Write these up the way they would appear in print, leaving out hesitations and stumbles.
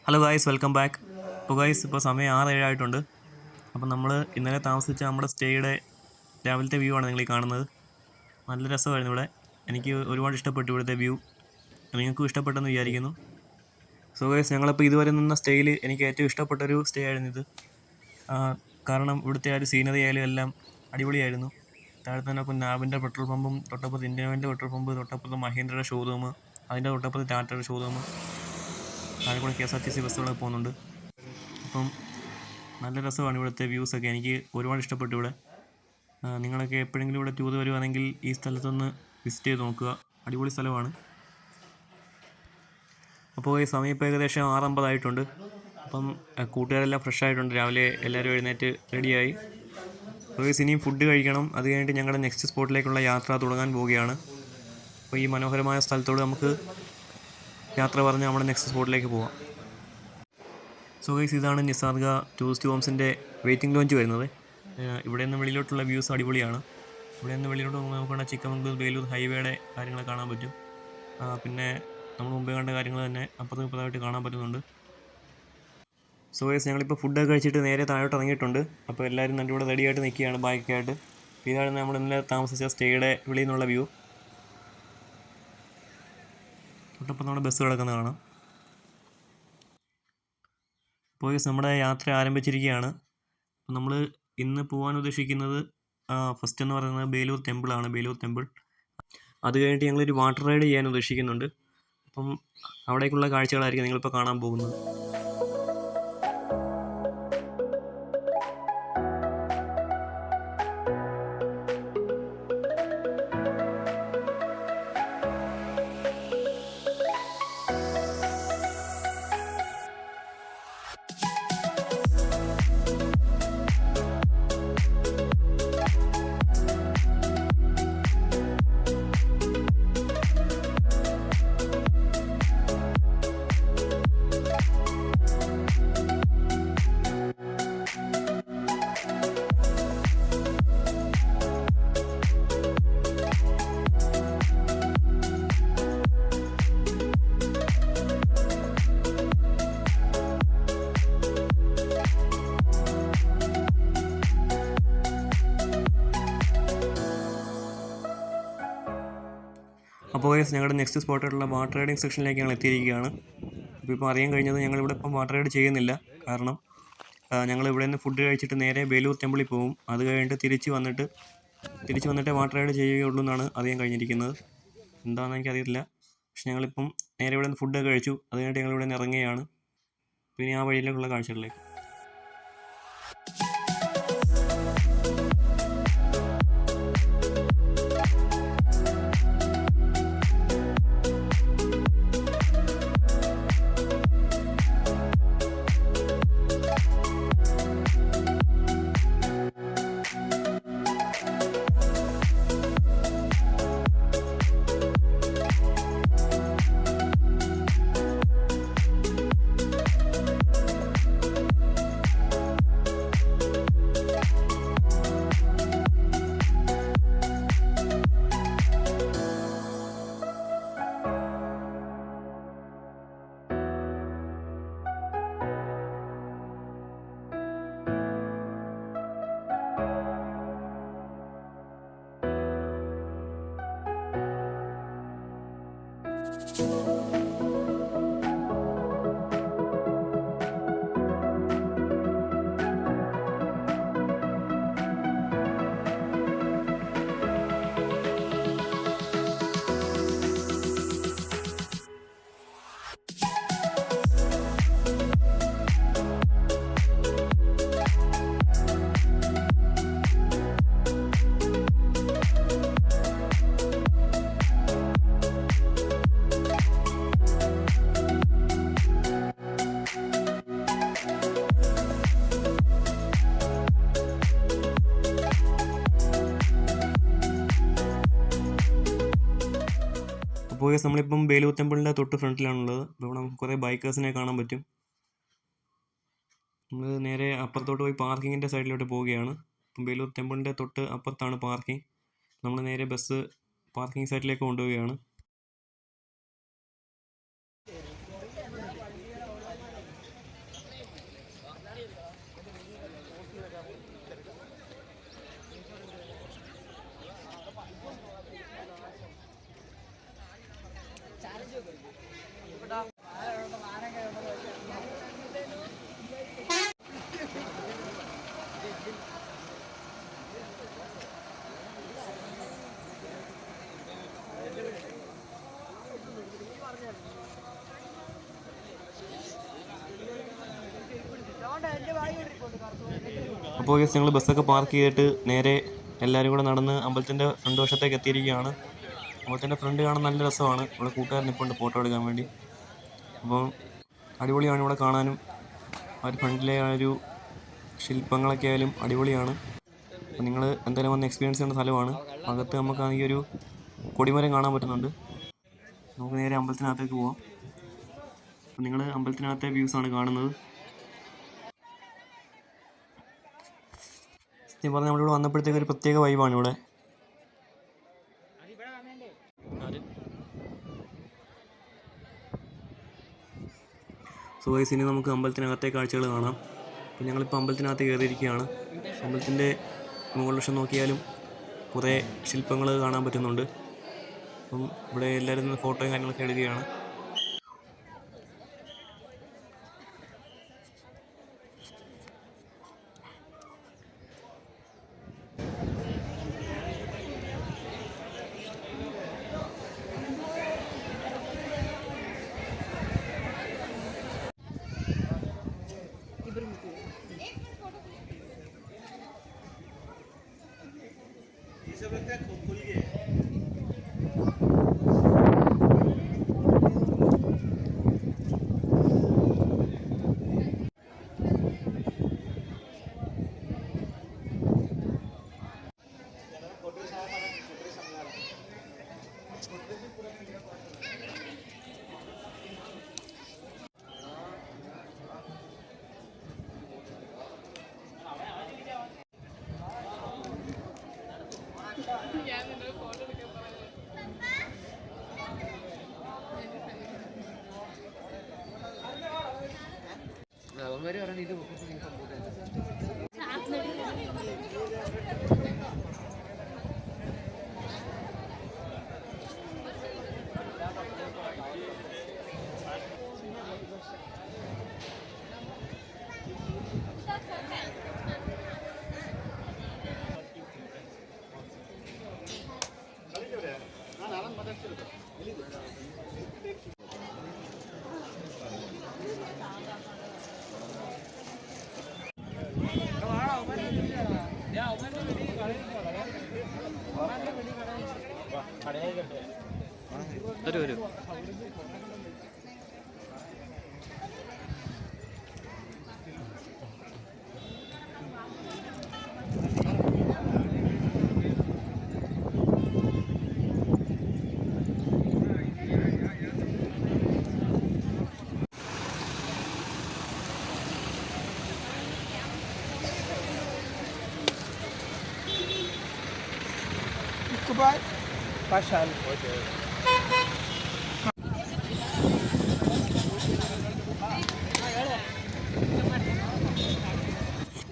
Hello guys, welcome back. ഇപ്പോൾ guys ഇപ്പോൾ സമയം 6-7 ആയിട്ടുണ്ട്. അപ്പോൾ നമ്മൾ ഇന്നലെ താമസിച്ച നമ്മുടെ സ്റ്റേയുടെ രാവിലത്തെ വ്യൂ ആണ് നിങ്ങൾ ഈ കാണുന്നത്. നല്ല രസമായിരുന്നു ഇവിടെ. എനിക്ക് ഒരുപാട് ഇഷ്ടപ്പെട്ടു ഇവിടുത്തെ വ്യൂ. നിങ്ങൾക്കും ഇഷ്ടപ്പെട്ടെന്ന് വിചാരിക്കുന്നു. സോ ഗായ്സ്, ഞങ്ങളിപ്പോൾ ഇതുവരെ നിന്ന സ്റ്റേയിൽ എനിക്ക് ഏറ്റവും ഇഷ്ടപ്പെട്ടൊരു സ്റ്റേ ആയിരുന്നു ഇത്. കാരണം ഇവിടുത്തെ ആ ഒരു സീനറി ആയാലും എല്ലാം അടിപൊളിയായിരുന്നു. താഴെ തന്നെ ഇപ്പോൾ നാവിൻ്റെ പെട്രോൾ പമ്പും, തൊട്ടപ്പുറത്ത് ഇന്ത്യൻ ഓയിലിൻ്റെ പെട്രോൾ പമ്പ്, തൊട്ടപ്പുറത്ത് മഹീന്ദ്രയുടെ ഷോറൂം, അതിൻ്റെ തൊട്ടപ്പുറത്ത് ടാറ്റയുടെ ഷോറൂം, താഴെ കൂടെ KSRTC ബസ്സുകളൊക്കെ പോകുന്നുണ്ട്. അപ്പം നല്ല രസമാണ് ഇവിടുത്തെ വ്യൂസൊക്കെ. എനിക്ക് ഒരുപാട് ഇഷ്ടപ്പെട്ടു ഇവിടെ. നിങ്ങളൊക്കെ എപ്പോഴെങ്കിലും ഇവിടെ ടൂർ വരുവാണെങ്കിൽ ഈ സ്ഥലത്തൊന്ന് വിസിറ്റ് ചെയ്ത് നോക്കുക. അടിപൊളി സ്ഥലമാണ്. അപ്പോൾ ഈ സമയം ഇപ്പോൾ ഏകദേശം 6:50 ആയിട്ടുണ്ട്. അപ്പം കൂട്ടുകാരെല്ലാം ഫ്രഷ് ആയിട്ടുണ്ട്. രാവിലെ എല്ലാവരും എഴുന്നേറ്റ് റെഡിയായി. അപ്പോൾ ഇനിയും ഫുഡ് കഴിക്കണം. അത് കഴിഞ്ഞിട്ട് ഞങ്ങളുടെ നെക്സ്റ്റ് സ്പോട്ടിലേക്കുള്ള യാത്ര തുടങ്ങാൻ പോവുകയാണ്. അപ്പോൾ ഈ മനോഹരമായ സ്ഥലത്തോട് നമുക്ക് യാത്ര പറഞ്ഞ് നമ്മുടെ നെക്സ്റ്റ് സ്പോട്ടിലേക്ക് പോവാം. സോ ഗൈസ്, ഇതാണ് നിസാർഗ ടൂറിസ്റ്റ് ഹോംസിൻ്റെ വെയിറ്റിംഗ് ലോഞ്ച് വരുന്നത്. ഇവിടെ നിന്ന് വെളിയിലോട്ടുള്ള വ്യൂസ് അടിപൊളിയാണ്. ഇവിടെ നിന്ന് വെളിയിലോട്ട് നോക്കുമ്പോൾ നമുക്ക് ചിക്കമംഗ്ലൂർ വേലൂർ ഹൈവേയുടെ കാര്യങ്ങൾ കാണാൻ പറ്റും. പിന്നെ നമ്മൾ മുമ്പേ കണ്ട കാര്യങ്ങൾ തന്നെ അപ്പുറത്തും ഇപ്പുറത്തായിട്ട് കാണാൻ പറ്റുന്നുണ്ട്. സോ ഗൈസ്, ഞങ്ങളിപ്പോൾ ഫുഡൊക്കെ കഴിച്ചിട്ട് നേരെ താഴോട്ട് ഇറങ്ങിയിട്ടുണ്ട്. അപ്പോൾ എല്ലാവരും നല്ല ഇവിടെ റെഡിയായിട്ട് നിൽക്കുകയാണ് ബാഗൊക്കെയായിട്ട്. ഇതാണ് നമ്മൾ ഇന്നലെ താമസിച്ച സ്റ്റേയുടെ വെളിയിൽ നിന്നുള്ള വ്യൂ. തൊട്ടപ്പം നമ്മുടെ ബസ് കിടക്കുന്നത് കാണാം. അപ്പോൾ നമ്മുടെ യാത്ര ആരംഭിച്ചിരിക്കുകയാണ്. നമ്മൾ ഇന്ന് പോകാൻ ഉദ്ദേശിക്കുന്നത് ഫസ്റ്റ് എന്ന് പറയുന്നത് ബേലൂർ ടെമ്പിളാണ്. ബേലൂർ ടെമ്പിൾ. അത് കഴിഞ്ഞിട്ട് ഞങ്ങളൊരു വാട്ടർ റൈഡ് ചെയ്യാൻ ഉദ്ദേശിക്കുന്നുണ്ട്. അപ്പം അവിടേക്കുള്ള കാഴ്ചകളായിരിക്കും നിങ്ങളിപ്പോൾ കാണാൻ പോകുന്നത്. അപ്പോൾ ഞങ്ങളുടെ നെക്സ്റ്റ് സ്പോട്ടായിട്ടുള്ള വാട്ടർ റൈഡിങ് സെക്ഷനിലേക്ക് ഞങ്ങൾ എത്തിയിരിക്കുകയാണ്. അപ്പോൾ ഇപ്പോൾ അറിയാൻ കഴിഞ്ഞത് ഞങ്ങളിവിടെ ഇപ്പം വാട്ടർ റൈഡ് ചെയ്യുന്നില്ല. കാരണം ഞങ്ങൾ ഇവിടെ നിന്ന് ഫുഡ് കഴിച്ചിട്ട് നേരെ ബേലൂർ ടെമ്പിളിൽ പോകും. അത് കഴിഞ്ഞിട്ട് തിരിച്ച് വന്നിട്ട് വാട്ടർ റൈഡ് ചെയ്യുകയുള്ളൂ എന്നാണ് അറിയാൻ കഴിഞ്ഞിരിക്കുന്നത്. എന്താണെന്ന് എനിക്കറിയില്ല. പക്ഷെ ഞങ്ങളിപ്പം നേരെ ഇവിടെ നിന്ന് ഫുഡൊക്കെ കഴിച്ചു. അത് കഴിഞ്ഞിട്ട് ഞങ്ങളിവിടെ നിന്ന് ഇറങ്ങുകയാണ്. പിന്നെ ആ വഴിയിലേക്കുള്ള കാഴ്ചകളിലേക്ക്. അപ്പോൾ നമ്മളിപ്പം ബേലൂർ ടെമ്പിളിൻ്റെ തൊട്ട് ഫ്രണ്ടിലാണുള്ളത്. അപ്പോൾ ഇവിടെ നമുക്ക് കുറേ ബൈക്കേഴ്സിനെ കാണാൻ പറ്റും. നമ്മൾ നേരെ അപ്പുറത്തോട്ട് പോയി പാർക്കിങ്ങിൻ്റെ സൈഡിലോട്ട് പോവുകയാണ്. അപ്പം ബേലൂർ ടെമ്പിളിൻ്റെ തൊട്ട് അപ്പുറത്താണ് പാർക്കിംഗ്. നമ്മൾ നേരെ ബസ് പാർക്കിംഗ് സൈഡിലേക്ക് കൊണ്ടുപോവുകയാണ്. അപ്പോൾ ഞങ്ങൾ ബസ്സൊക്കെ പാർക്ക് ചെയ്തിട്ട് നേരെ എല്ലാവരും കൂടെ നടന്ന് അമ്പലത്തിൻ്റെ ഫ്രണ്ട് വശത്തേക്ക് എത്തിയിരിക്കുകയാണ്. അമ്പലത്തിൻ്റെ ഫ്രണ്ട് കാണാൻ നല്ല രസമാണ്. ഇവിടെ കൂട്ടുകാരൻ ഇപ്പോൾ ഉണ്ട് ഫോട്ടോ എടുക്കാൻ വേണ്ടി. അപ്പം അടിപൊളിയാണ് ഇവിടെ കാണാനും. ആ ഒരു ഫ്രണ്ടിലെ ആ ഒരു ശില്പങ്ങളൊക്കെ ആയാലും അടിപൊളിയാണ്. അപ്പോൾ നിങ്ങൾ എന്തായാലും വന്ന് എക്സ്പീരിയൻസ് ചെയ്യുന്ന സ്ഥലമാണ്. അകത്ത് നമുക്ക് ഈ ഒരു കൊടിമരം കാണാൻ പറ്റുന്നുണ്ട്. നമുക്ക് നേരെ അമ്പലത്തിനകത്തേക്ക് പോവാം. അപ്പോൾ നിങ്ങൾ അമ്പലത്തിനകത്തെ വ്യൂസാണ് കാണുന്നത്. സത്യം പറഞ്ഞാൽ നമ്മളിവിടെ വന്നപ്പോഴത്തേക്ക് ഒരു പ്രത്യേക വൈബാണ് ഇവിടെ. സോ ഗൈസ്, ഇനി നമുക്ക് അമ്പലത്തിനകത്തെ കാഴ്ചകൾ കാണാം. അപ്പോൾ ഞങ്ങളിപ്പോൾ അമ്പലത്തിനകത്ത് കയറിയിരിക്കുകയാണ്. അമ്പലത്തിൻ്റെ മുകൾ വശം നോക്കിയാലും കുറേ ശില്പങ്ങൾ കാണാൻ പറ്റുന്നുണ്ട്. അപ്പം ഇവിടെ എല്ലാവരും നിന്ന് ഫോട്ടോയും കാര്യങ്ങളൊക്കെ എടുക്കുകയാണ്. ഒരു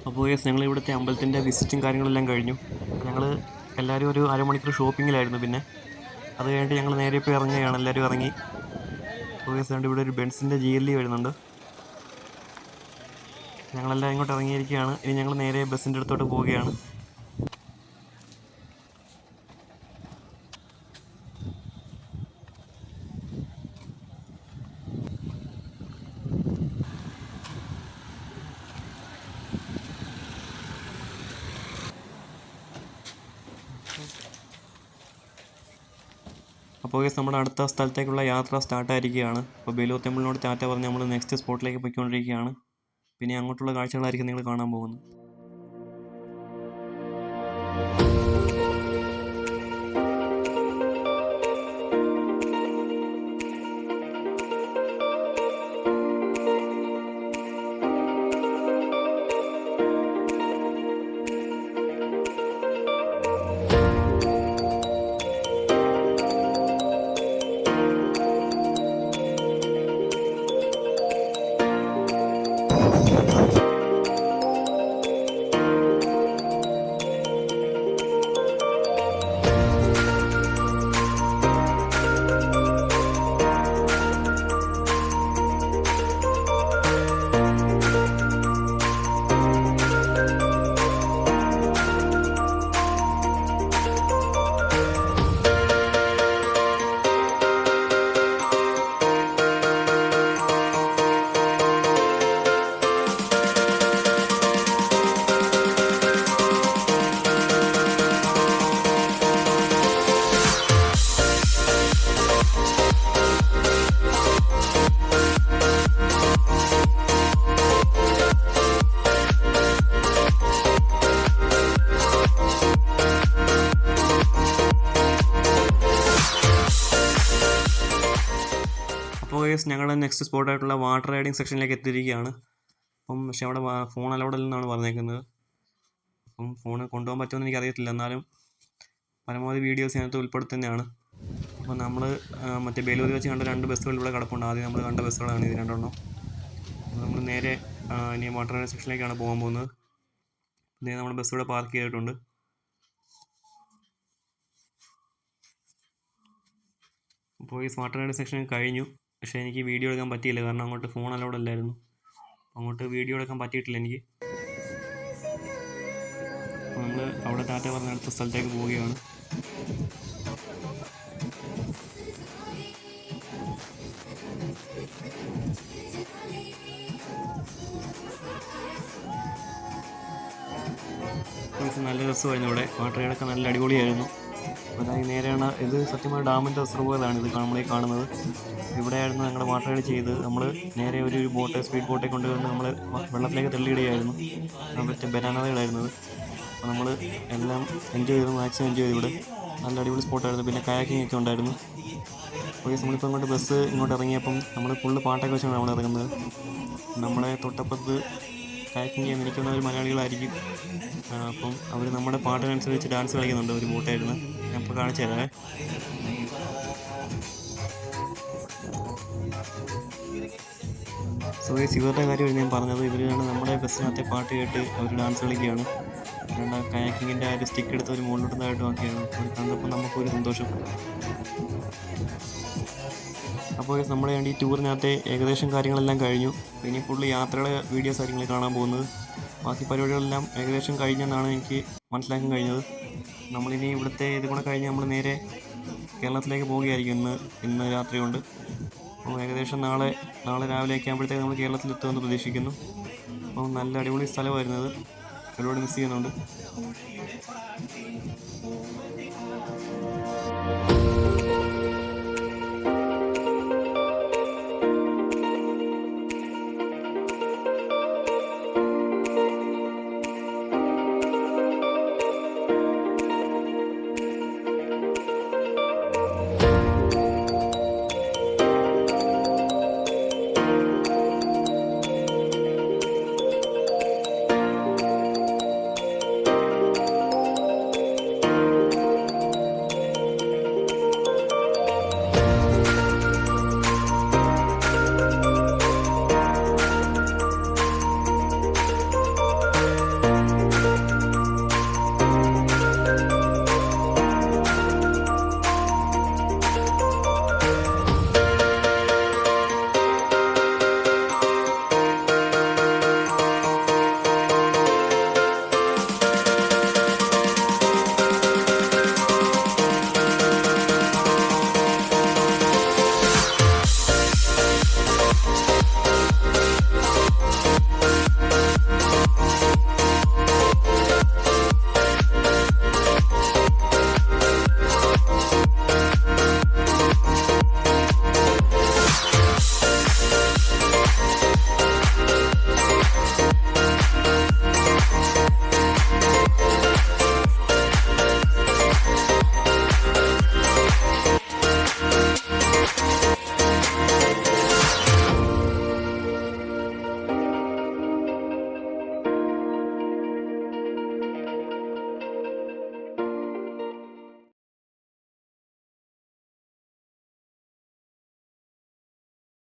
അപ്പോൾ ഞങ്ങൾ ഇവിടുത്തെ അമ്പലത്തിൻ്റെ വിസിറ്റും കാര്യങ്ങളെല്ലാം കഴിഞ്ഞു. ഞങ്ങൾ എല്ലാവരും ഒരു അരമണിക്കൂർ ഷോപ്പിങ്ങിലായിരുന്നു. പിന്നെ അത് കഴിഞ്ഞിട്ട് ഞങ്ങൾ നേരെ ഇപ്പോൾ ഇറങ്ങുകയാണ്. എല്ലാവരും ഇറങ്ങി. അപ്പോൾ ഇവിടെ ഒരു ബെൻസിൻ്റെ GLE വരുന്നുണ്ട്. ഞങ്ങളെല്ലാം ഇങ്ങോട്ട് ഇറങ്ങിയിരിക്കുകയാണ്. ഇനി ഞങ്ങൾ നേരെ ബസ്സിൻ്റെ അടുത്തോട്ട് പോവുകയാണ്. അപ്പോൾ നമ്മുടെ അടുത്ത സ്ഥലത്തേക്കുള്ള യാത്ര സ്റ്റാർട്ടായിരിക്കുകയാണ്. അപ്പോൾ ബേലൂർ ടെമ്പിളിനോട് ടാറ്റ പറഞ്ഞ് നമ്മൾ നെക്സ്റ്റ് സ്പോട്ടിലേക്ക് പോയിക്കൊണ്ടിരിക്കുകയാണ്. പിന്നെ അങ്ങോട്ടുള്ള കാഴ്ചകളായിരിക്കും നിങ്ങൾ കാണാൻ പോകുന്നത്. നെക്സ്റ്റ് സ്പോട്ടായിട്ടുള്ള വാട്ടർ റൈഡിങ് സെക്ഷനിലേക്ക് എത്തിയിരിക്കുകയാണ്. അപ്പം പക്ഷേ അവിടെ ഫോൺ അലൗഡ് അല്ലെന്നാണ് പറഞ്ഞേക്കുന്നത്. അപ്പം ഫോൺ കൊണ്ടുപോകാൻ പറ്റുമെന്ന് എനിക്കറിയത്തില്ല, എന്നാലും പരമാവധി വീഡിയോസ് അതിനകത്ത് ഉൾപ്പെടുത്തുന്നതാണ്. അപ്പോൾ നമ്മൾ മറ്റേ ബേലൂരിൽ വെച്ച് കണ്ട 2 ബസ്സുകൾ ഇവിടെ കിടപ്പുണ്ട്. ആദ്യം നമ്മൾ കണ്ട ബസ്സുകളാണ് ഇത് 2 അപ്പോൾ നമ്മൾ നേരെ ഇനി വാട്ടർ റൈഡിങ് സെക്ഷനിലേക്കാണ് പോകാൻ പോകുന്നത്. ഇതേ നമ്മൾ ബസ് ഇവിടെ പാർക്ക് ചെയ്തിട്ടുണ്ട്. അപ്പോൾ ഈ വാട്ടർ റൈഡിങ് സെക്ഷൻ കഴിഞ്ഞു. പക്ഷേ എനിക്ക് വീഡിയോ എടുക്കാൻ പറ്റിയില്ല, കാരണം അങ്ങോട്ട് ഫോൺ അലൗഡ് അല്ലായിരുന്നു. അങ്ങോട്ട് വീഡിയോ എടുക്കാൻ പറ്റിയിട്ടില്ല എനിക്ക്. അപ്പോൾ നമ്മൾ അവിടെ ടാറ്റ പറഞ്ഞ അടുത്ത സ്ഥലത്തേക്ക് പോവുകയാണ്. നല്ല രസമായിരുന്നു ഇവിടെ. വാട്ടർ റൈഡൊക്കെ നല്ല അടിപൊളിയായിരുന്നു. അതായത് നേരെയാണ് ഇത് സത്യമായ ഡാമിൻ്റെ റിസർവോയറാണ് ഇത് നമ്മളീ കാണുന്നത്. ഇവിടെയായിരുന്നു ഞങ്ങൾ വാട്ടർ റൈഡ് ചെയ്ത്. നമ്മൾ നേരെ ഒരു ബോട്ട്, സ്പീഡ് ബോട്ടെ കൊണ്ടുവന്ന് നമ്മൾ വെള്ളത്തിലേക്ക് തള്ളിയിടുകയായിരുന്നു. മറ്റേ ബനാനകളായിരുന്നത്. അപ്പോൾ നമ്മൾ എല്ലാം എൻജോയ് ചെയ്തു, മാക്സിമം എൻജോയ് ചെയ്തു. ഇവിടെ നല്ല അടിപൊളി സ്പോട്ടായിരുന്നു. പിന്നെ കയാക്കിംഗ് ഒക്കെ ഉണ്ടായിരുന്നു. അപ്പോൾ നമ്മളിപ്പോൾ ഇങ്ങോട്ട് ബസ് ഇങ്ങോട്ട് ഇറങ്ങിയപ്പം നമ്മൾ ഫുള്ള് പാട്ടൊക്കെ വെച്ചാണ് നമ്മൾ ഇറങ്ങുന്നത്. നമ്മളെ തൊട്ടപ്പുറത്ത് കയാക്കിംഗ് ചെയ്യാൻ നിൽക്കുന്ന ഒരു മലയാളികളായിരിക്കും. അപ്പം അവർ നമ്മുടെ പാട്ടിനനുസരിച്ച് ഡാൻസ് കളിക്കുന്നുണ്ട്. ഒരു ബോട്ടായിരുന്നു, ഞാൻ ഇപ്പോൾ കാണിച്ചു തരാമേ. സോ ഇവരുടെ കാര്യമാണ് ഞാൻ പറഞ്ഞത്. ഇവരാണ് നമ്മുടെ ബസ്സിനകത്തെ പാട്ട് കേട്ട് അവർ ഡാൻസ് കളിക്കുകയാണ്. കയാക്കിങ്ങിൻ്റെ ആ ഒരു സ്റ്റിക്ക് എടുത്ത് ഒരു മുകളിലോട്ടുന്നതായിട്ട് നോക്കിയാണ്. അത് കണ്ടപ്പോൾ നമുക്കൊരു സന്തോഷം. അപ്പോൾ നമ്മുടെ വേണ്ടി ടൂറിനകത്തെ ഏകദേശം കാര്യങ്ങളെല്ലാം കഴിഞ്ഞു. ഇനി ഫുള്ള് യാത്രയുടെ വീഡിയോസ് ആയിരിക്കും കാണാൻ പോകുന്നത്. ബാക്കി പരിപാടികളെല്ലാം ഏകദേശം കഴിഞ്ഞെന്നാണ് എനിക്ക് മനസ്സിലാക്കാൻ കഴിഞ്ഞത്. നമ്മളിനി ഇവിടുത്തെ ഇത് കൂടെ കഴിഞ്ഞ് നമ്മൾ നേരെ കേരളത്തിലേക്ക് പോവുകയായിരിക്കും ഇന്ന് രാത്രി കൊണ്ട്. അപ്പോൾ ഏകദേശം നാളെ രാവിലെയൊക്കെ ആകുമ്പോഴത്തേക്ക് നമ്മൾ കേരളത്തിലെത്തുമെന്ന് പ്രതീക്ഷിക്കുന്നു. അപ്പോൾ നല്ല അടിപൊളി സ്ഥലമായിരുന്നത്, ഒരുപാട് മിസ് ചെയ്യുന്നുണ്ട്.